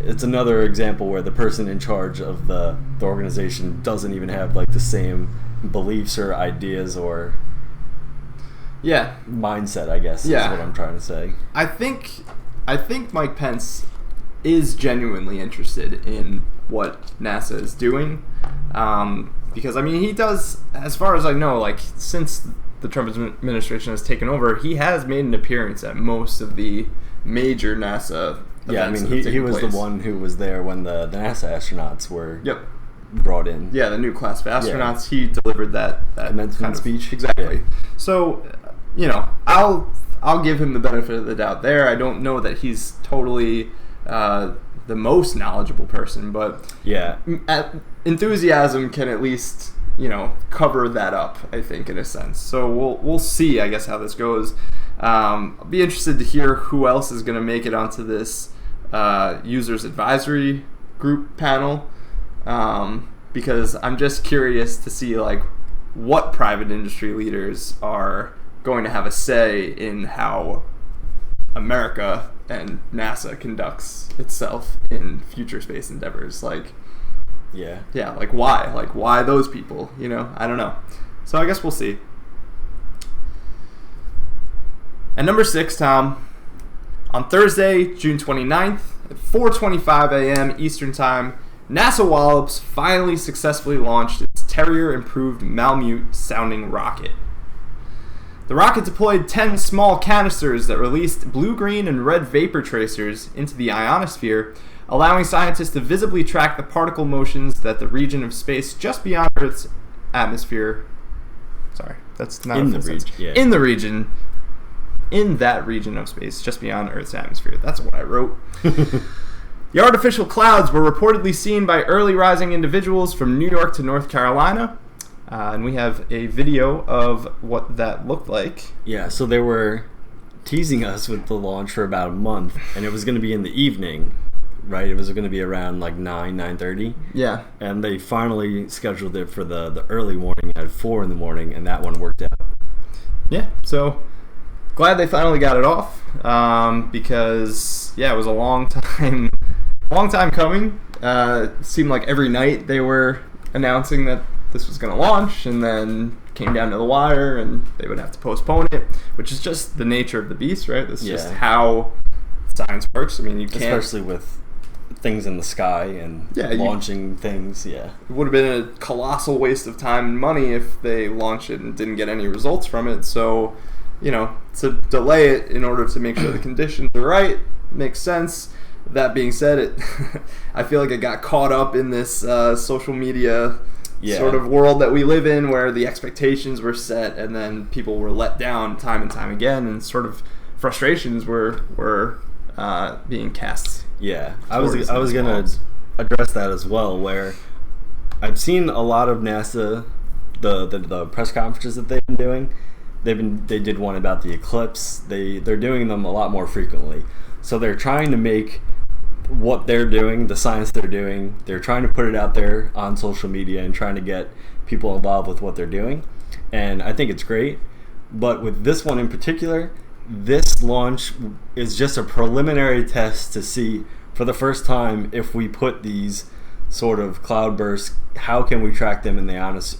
it's another example where the person in charge of the organization doesn't even have like the same beliefs or ideas or mindset, I guess, is what I'm trying to say. I think Mike Pence is genuinely interested in what NASA is doing, because he does, as far as I know, like since the Trump administration has taken over, he has made an appearance at most of the major NASA events. Yeah, he was the one who was there when the NASA astronauts were brought in. Yeah, the new class of astronauts. Yeah. He delivered that commencement speech. Exactly. Yeah. So, I'll give him the benefit of the doubt there. I don't know that he's totally the most knowledgeable person, but enthusiasm can at least cover that up, I think, in a sense. So we'll see, I guess, how this goes. I'll be interested to hear who else is going to make it onto this users advisory group panel, because I'm just curious to see like what private industry leaders are going to have a say in how America and NASA conducts itself in future space endeavors. Like, like why? Like, why those people? I don't know. So I guess we'll see. And number 6, Tom, on Thursday, June 29th at 4:25 a.m. Eastern Time, NASA Wallops finally successfully launched its Terrier-improved Malamute sounding rocket. The rocket deployed 10 small canisters that released blue, green, and red vapor tracers into the ionosphere, allowing scientists to visibly track the particle motions that the region of space just beyond Earth's atmosphere. Sorry, that's not in the region. Yeah. In that region of space just beyond Earth's atmosphere. That's what I wrote. The artificial clouds were reportedly seen by early rising individuals from New York to North Carolina. And we have a video of what that looked like. Yeah, so they were teasing us with the launch for about a month, and it was going to be in the evening, right? It was going to be around like 9:30. Yeah. And they finally scheduled it for the early morning at 4 in the morning, and that one worked out. Yeah, so glad they finally got it off, because, it was a long time coming. Seemed like every night they were announcing that this was going to launch, and then came down to the wire, and they would have to postpone it, which is just the nature of the beast, right? This is just how science works. You can't... Especially with things in the sky and launching things, It would have been a colossal waste of time and money if they launched it and didn't get any results from it. So, to delay it in order to make sure the conditions are right makes sense. That being said, I feel like it got caught up in this social media sort of world that we live in, where the expectations were set and then people were let down time and time again, and sort of frustrations were being cast. Yeah, I was gonna address that as well, where I've seen a lot of NASA the press conferences that they've been doing. They did one about the eclipse. They're doing them a lot more frequently. So they're trying to make what they're doing, the science they're doing, they're trying to put it out there on social media and trying to get people involved with what they're doing. And I think it's great. But with this one in particular, this launch is just a preliminary test to see for the first time if we put these sort of cloudbursts, how can we track them in the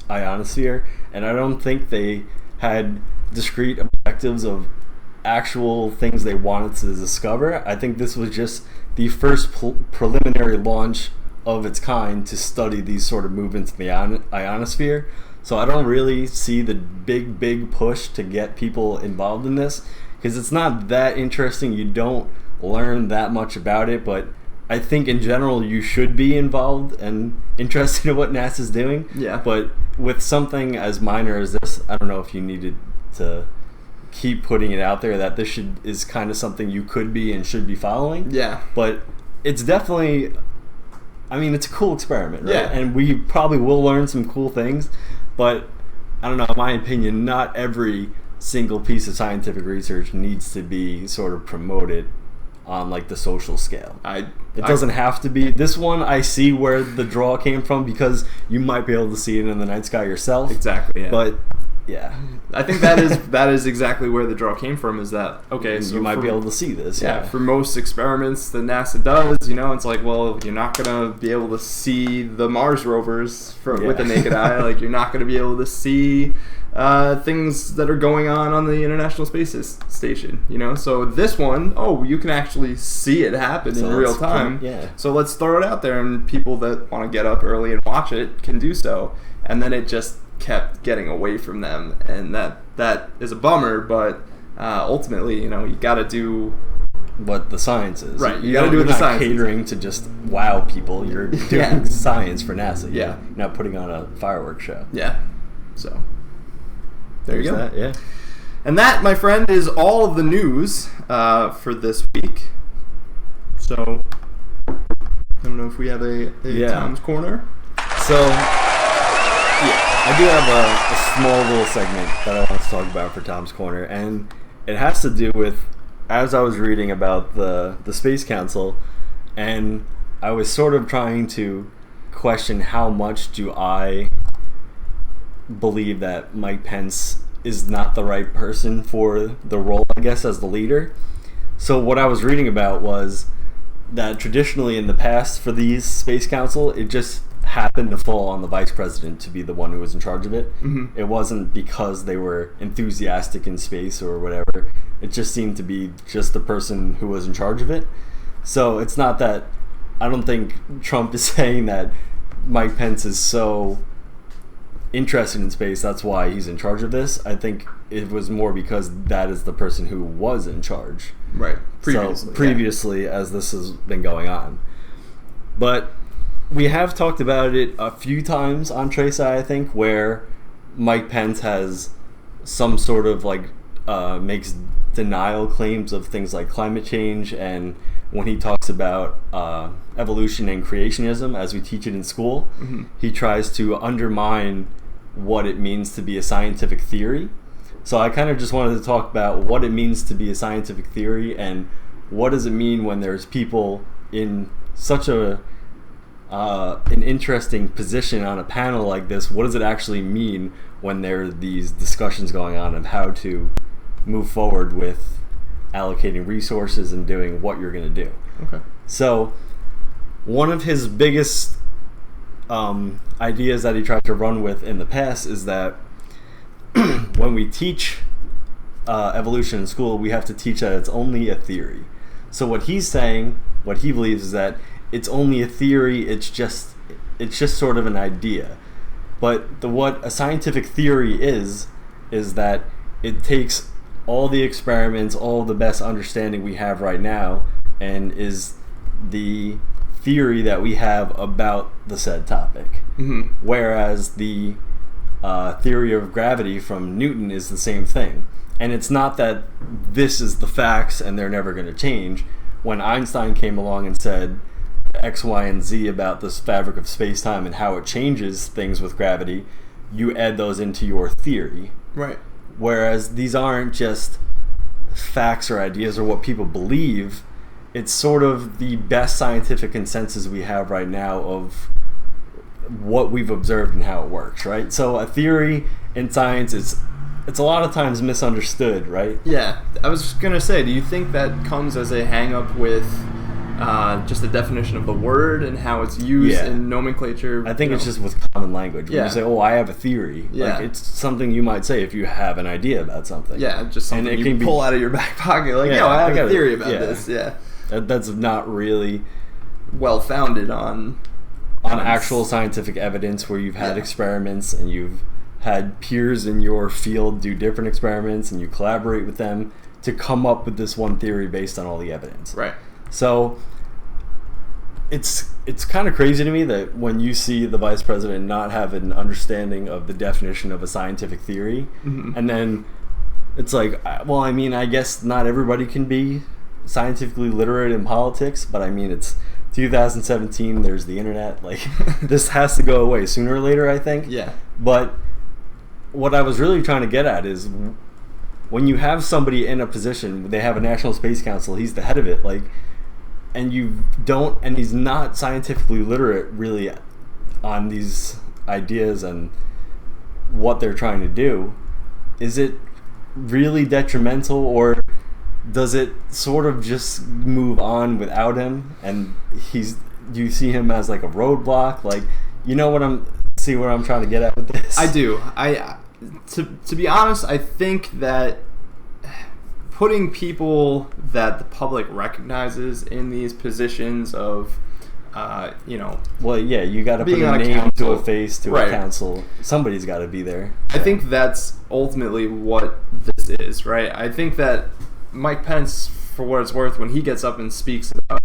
ionosphere? And I don't think they had discrete objectives of actual things they wanted to discover. I think this was just the first preliminary launch of its kind to study these sort of movements in the ionosphere. So I don't really see the big push to get people involved in this, because it's not that interesting. You don't learn that much about it, but I think in general you should be involved and interested in what NASA's doing. Yeah. But with something as minor as this, I don't know if you needed to keep putting it out there that this is kind of something you could be and should be following. Yeah. But it's definitely, I mean, it's a cool experiment, right? Yeah. And we probably will learn some cool things, but I don't know, in my opinion, not every single piece of scientific research needs to be sort of promoted on like the social scale. It doesn't have to be. This one, I see where the draw came from, because you might be able to see it in the night sky yourself. Exactly. Yeah. But yeah, I think that is exactly where the draw came from. Is that okay? So you might be able to see this. Yeah. For most experiments that NASA does, it's like, well, you're not gonna be able to see the Mars rovers with the naked eye. Like, you're not gonna be able to see things that are going on the International Space Station. So this one, you can actually see it happen in real time. So let's throw it out there, and people that want to get up early and watch it can do so. And then it just kept getting away from them, and that is a bummer. But ultimately, you got to do what the science is. Right. You got to do what the science is. You're not catering to just wow people. You're doing science for NASA. Yeah. You're not putting on a fireworks show. Yeah. So there you go. That, yeah. And that, my friend, is all of the news for this week. So I don't know if we have a Tom's Corner. So I do have a small little segment that I want to talk about for Tom's Corner, and it has to do with, as I was reading about the Space Council, and I was sort of trying to question how much do I believe that Mike Pence is not the right person for the role, I guess, as the leader. So what I was reading about was that traditionally in the past for these Space Council, it just happened to fall on the vice president to be the one who was in charge of it. Mm-hmm. It wasn't because they were enthusiastic in space or whatever. It just seemed to be just the person who was in charge of it. So it's not that, I don't think Trump is saying that Mike Pence is so interested in space, that's why he's in charge of this. I think it was more because that is the person who was in charge. Right. Previously, as this has been going on. But we have talked about it a few times on trèSci, I think, where Mike Pence has some sort of makes denial claims of things like climate change, and when he talks about evolution and creationism as we teach it in school, he tries to undermine what it means to be a scientific theory. So I kind of just wanted to talk about what it means to be a scientific theory, and what does it mean when there's people in such an interesting position on a panel like this. What does it actually mean when there are these discussions going on of how to move forward with allocating resources and doing what you're going to do? Okay. So one of his biggest ideas that he tried to run with in the past is that when we teach evolution in school, we have to teach that it's only a theory. So what he's saying, what he believes, is that it's only a theory. It's just sort of an idea. But what a scientific theory is that it takes all the experiments, all the best understanding we have right now, and is the theory that we have about the said topic. Mm-hmm. Whereas the theory of gravity from Newton is the same thing. And it's not that this is the facts and they're never going to change. When Einstein came along and said X, Y, and Z about this fabric of space-time and how it changes things with gravity, you add those into your theory. Right. Whereas these aren't just facts or ideas or what people believe. It's sort of the best scientific consensus we have right now of what we've observed and how it works, right? So a theory in science is, it's a lot of times misunderstood, right? Yeah. I was just going to say, do you think that comes as a hang-up with just the definition of the word and how it's used in nomenclature? I think it's just with common language. When you say, I have a theory. Yeah. Like, it's something you might say if you have an idea about something. Yeah, just something you pull out of your back pocket. Like, I have a theory about this. Yeah. That's not really well-founded on actual scientific evidence where you've had experiments and you've had peers in your field do different experiments and you collaborate with them to come up with this one theory based on all the evidence. Right. So it's kind of crazy to me that when you see the vice president not have an understanding of the definition of a scientific theory, and then it's like, well, I mean, I guess not everybody can be scientifically literate in politics, but I mean, it's 2017, there's the internet, like, this has to go away sooner or later, I think. Yeah. But what I was really trying to get at is when you have somebody in a position, they have a National Space Council, he's the head of it, like, and he's not scientifically literate really on these ideas and what they're trying to do, is it really detrimental, or does it sort of just move on without him? And do you see him as like a roadblock? Like, you know what I'm trying to get at with this? I do. To be honest, I think that putting people that the public recognizes in these positions of, well, yeah, you got to put a name to a face to a council. Somebody's got to be there. I think that's ultimately what this is, right? I think that Mike Pence, for what it's worth, when he gets up and speaks about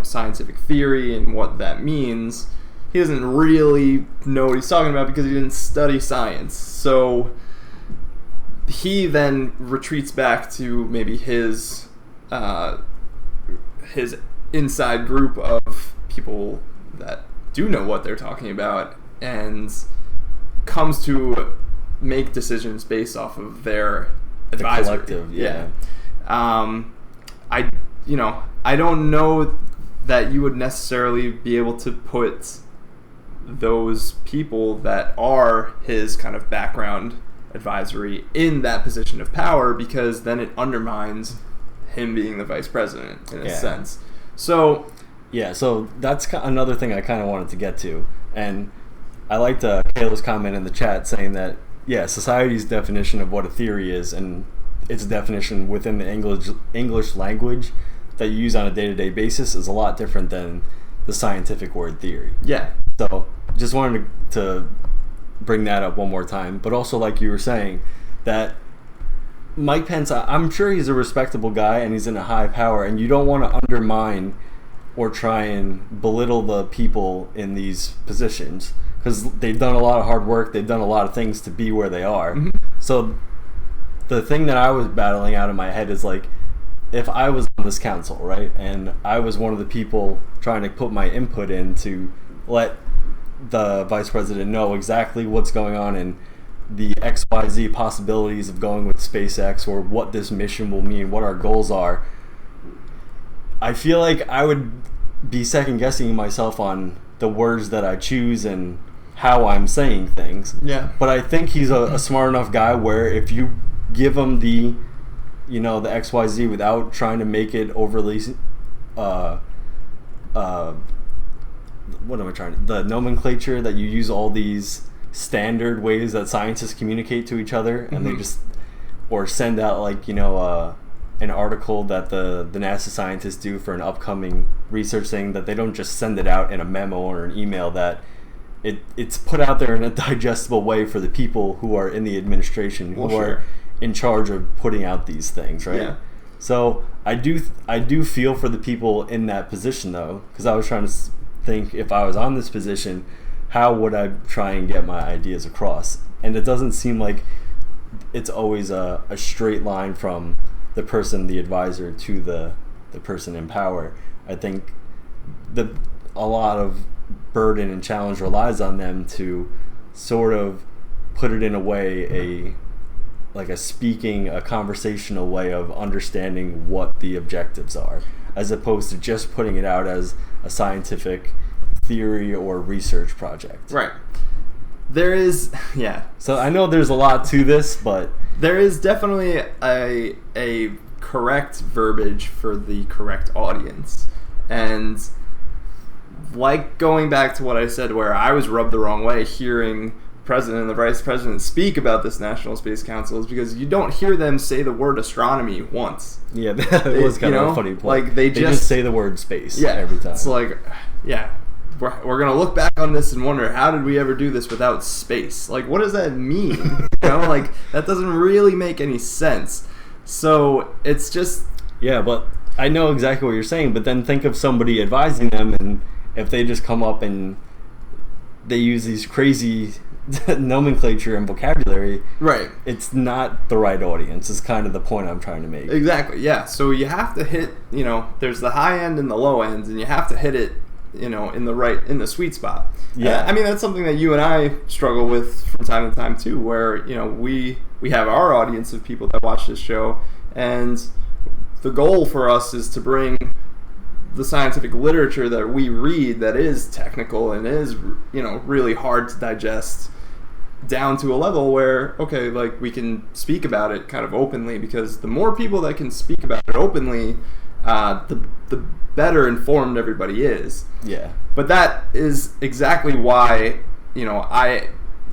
scientific theory and what that means, he doesn't really know what he's talking about because he didn't study science. So he then retreats back to maybe his inside group of people that do know what they're talking about and comes to make decisions based off of their advisory. The collective, yeah. I don't know that you would necessarily be able to put those people that are his kind of background advisory in that position of power, because then it undermines him being the vice president in a sense. So that's another thing I kind of wanted to get to, and I liked Kayla's comment in the chat saying that society's definition of what a theory is and its definition within the English language that you use on a day-to-day basis is a lot different than the scientific word theory. Yeah. So just wanted to bring that up one more time, but also, like you were saying, that Mike Pence, I'm sure he's a respectable guy and he's in a high power, and you don't want to undermine or try and belittle the people in these positions because they've done a lot of hard work, they've done a lot of things to be where they are. So the thing that I was battling out in my head is, like, if I was on this council, right, and I was one of the people trying to put my input in to let the vice president know exactly what's going on and the XYZ possibilities of going with SpaceX, or what this mission will mean, what our goals are, I feel like I would be second guessing myself on the words that I choose and how I'm saying things. Yeah. But I think he's a smart enough guy where if you give him the XYZ without trying to make it overly the nomenclature that you use, all these standard ways that scientists communicate to each other, and they just, or send out an article that the NASA scientists do for an upcoming research thing, that they don't just send it out in a memo or an email, that it's put out there in a digestible way for the people who are in the administration, who are in charge of putting out these things, right? Yeah. So I do feel for the people in that position, though, because I was trying to think, if I was on this position, how would I try and get my ideas across? And it doesn't seem like it's always a straight line from the person, the advisor, to the person in power. I think a lot of burden and challenge relies on them to sort of put it in a way, a conversational way of understanding what the objectives are, as opposed to just putting it out as a scientific theory or research project. Right. There is, So I know there's a lot to this, but there is definitely a correct verbiage for the correct audience. And like going back to what I said, where I was rubbed the wrong way hearing the president and the vice president speak about this National Space Council, is because you don't hear them say the word astronomy once. Yeah, that was kind of a funny point. Like they just say the word space every time. It's like, we're going to look back on this and wonder, how did we ever do this without space? Like, what does that mean? Like, that doesn't really make any sense. So it's just... Yeah, but I know exactly what you're saying, but then think of somebody advising them, and if they just come up and they use these crazy nomenclature and vocabulary, right, it's not the right audience, is kind of the point I'm trying to make. Exactly, yeah. So you have to hit, there's the high end and the low end, and you have to hit it, in the sweet spot. Yeah. I mean, that's something that you and I struggle with from time to time too, where, we have our audience of people that watch this show, and the goal for us is to bring the scientific literature that we read that is technical and is, really hard to digest down to a level where, okay, like, we can speak about it kind of openly, because the more people that can speak about it openly, the better informed everybody is. Yeah. But that is exactly why, I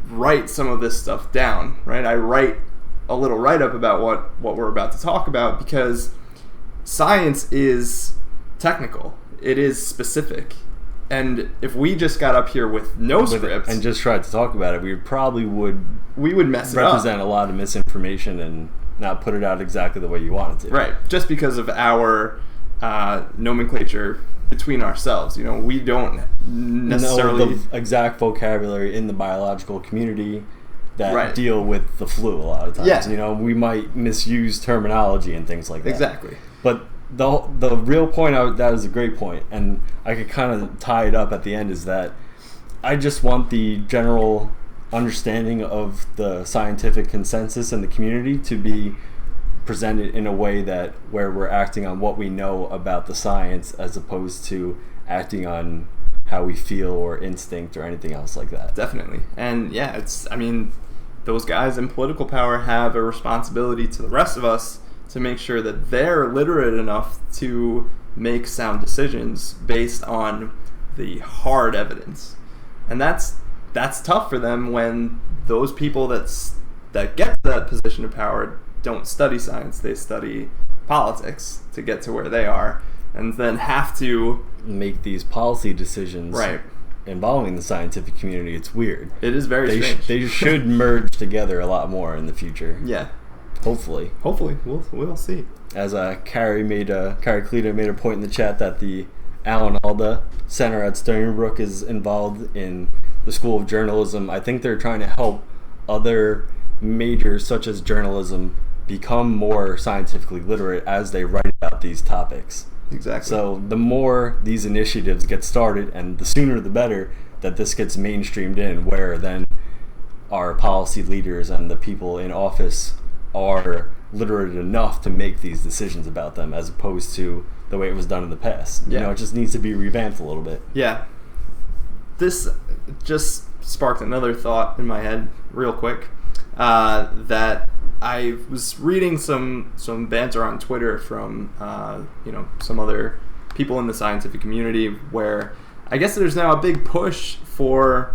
write some of this stuff down, right? I write a little write-up about what we're about to talk about, because science is technical. It is specific. And if we just got up here with no scripts and just tried to talk about it, we would mess it up. Represent a lot of misinformation and not put it out exactly the way you want it to. Right. Just because of our nomenclature between ourselves. We don't necessarily know the exact vocabulary in the biological community that right. deal with the flu a lot of times. Yeah. We might misuse terminology and things like that. Exactly. But the real point, that is a great point, and I could kind of tie it up at the end, is that I just want the general understanding of the scientific consensus in the community to be presented in a way that where we're acting on what we know about the science, as opposed to acting on how we feel or instinct or anything else like that. Definitely. And yeah, those guys in political power have a responsibility to the rest of us to make sure that they're literate enough to make sound decisions based on the hard evidence. And that's tough for them when those people that get to that position of power don't study science. They study politics to get to where they are, and then have to make these policy decisions right. involving the scientific community. It's weird. It is very strange. They should merge together a lot more in the future. Yeah. Hopefully, we'll see. As Carrie Cleeta made a point in the chat that the Alan Alda Center at Stony Brook is involved in the School of Journalism. I think they're trying to help other majors such as journalism become more scientifically literate as they write about these topics. Exactly. So the more these initiatives get started, and the sooner the better that this gets mainstreamed in, where then our policy leaders and the people in office are literate enough to make these decisions about them, as opposed to the way it was done in the past. Yeah. It just needs to be revamped a little bit. Yeah. This just sparked another thought in my head real quick, that I was reading some banter on Twitter from some other people in the scientific community, where I guess there's now a big push for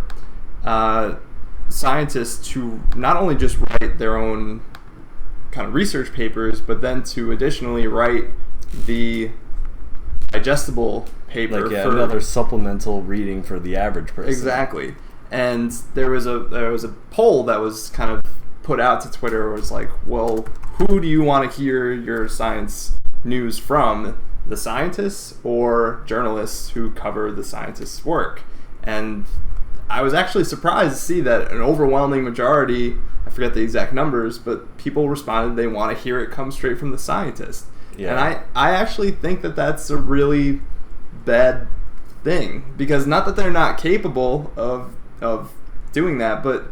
scientists to not only just write their own kind of research papers, but then to additionally write the digestible paper, like for another supplemental reading for the average person. Exactly. And there was a poll that was kind of put out to Twitter, where it was like, well, who do you want to hear your science news from? The scientists or journalists who cover the scientists' work? And I was actually surprised to see that an overwhelming majority, I forget the exact numbers, but people responded they want to hear it come straight from the scientist. Yeah. And I actually think that that's a really bad thing, because not that they're not capable of doing that, but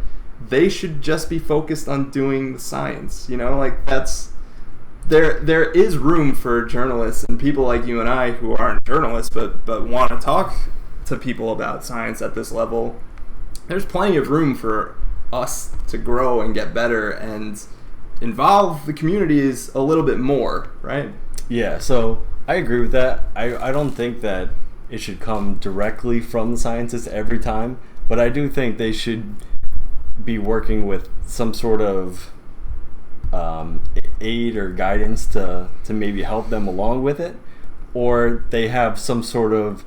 they should just be focused on doing the science. There is room for journalists and people like you and I who aren't journalists but want to talk to people about science at this level. There's plenty of room for us to grow and get better and involve the communities a little bit more, right? Yeah, so I agree with that. I don't think that it should come directly from the scientists every time, but I do think they should be working with some sort of aid or guidance to maybe help them along with it, or they have some sort of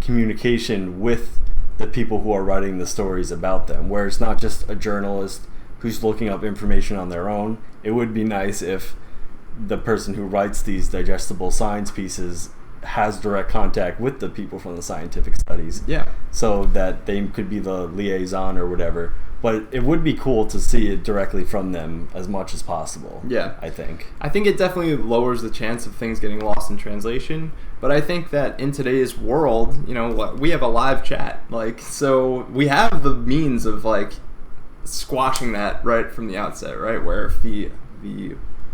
communication with the people who are writing the stories about them, where it's not just a journalist who's looking up information on their own. It would be nice if the person who writes these digestible science pieces has direct contact with the people from the scientific studies. Yeah. So that they could be the liaison or whatever. But it would be cool to see it directly from them as much as possible. Yeah. I think it definitely lowers the chance of things getting lost in translation. But I think that in today's world, we have a live chat. So we have the means of squashing that right from the outset, right? Where if the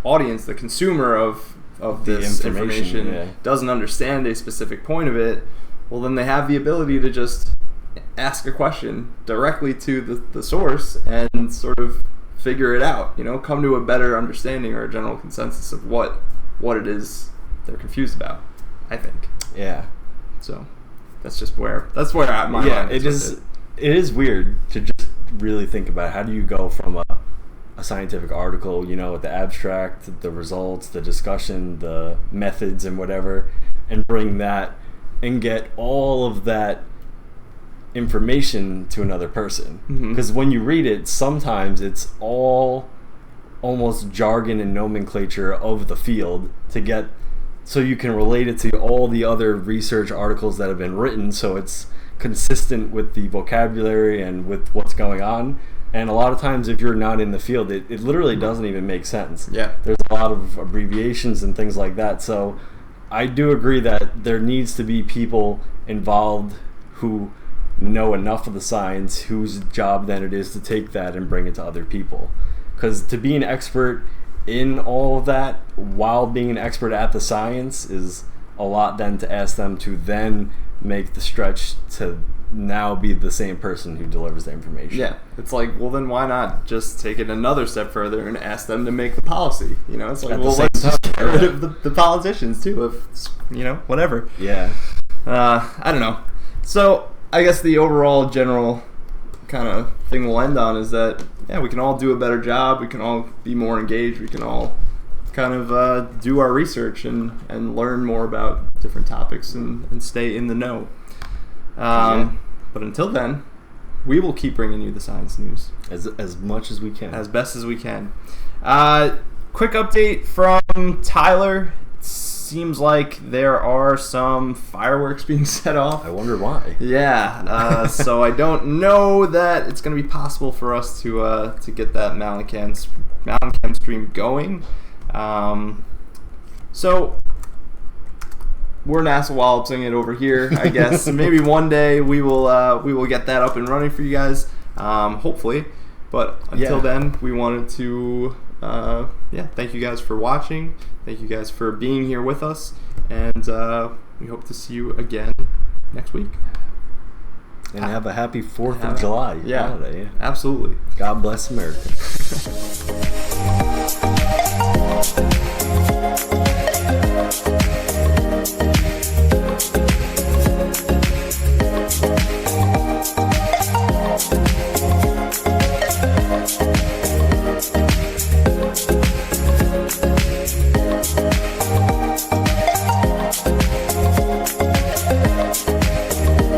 audience, the consumer of this information doesn't understand a specific point of it, well, then they have the ability to just ask a question directly to the source and sort of figure it out, come to a better understanding or a general consensus of what it is they're confused about, I think. Yeah. So that's where my mind is. It is weird to just really think about how do you go from a scientific article, with the abstract, the results, the discussion, the methods and whatever, and bring that and get all of that information to another person. Because when you read it, sometimes it's all almost jargon and nomenclature of the field so you can relate it to all the other research articles that have been written, so it's consistent with the vocabulary and with what's going on. And a lot of times, if you're not in the field, it literally doesn't even make sense. Yeah. There's a lot of abbreviations and things like that. So I do agree that there needs to be people involved who know enough of the science, whose job then it is to take that and bring it to other people. Because to be an expert in all of that while being an expert at the science is a lot then to ask them to then make the stretch to now be the same person who delivers the information. Yeah, it's well, then why not just take it another step further and ask them to make the policy? It's let's just get rid of the politicians too, whatever. Yeah. I don't know. So I guess the overall general kind of thing we'll end on is that, we can all do a better job. We can all be more engaged. We can all kind of do our research and learn more about different topics and stay in the know. But until then, we will keep bringing you the science news as much as we can, as best as we can. Quick update from Tyler. It seems like there are some fireworks being set off. I wonder why. Yeah. So I don't know that it's going to be possible for us to get that Malacam stream going. So we're NASA Wallopsing it over here, I guess. Maybe one day we will get that up and running for you guys, hopefully. But until then, we wanted to thank you guys for watching. Thank you guys for being here with us, and we hope to see you again next week. And have a happy 4th of July holiday. Absolutely. God bless America.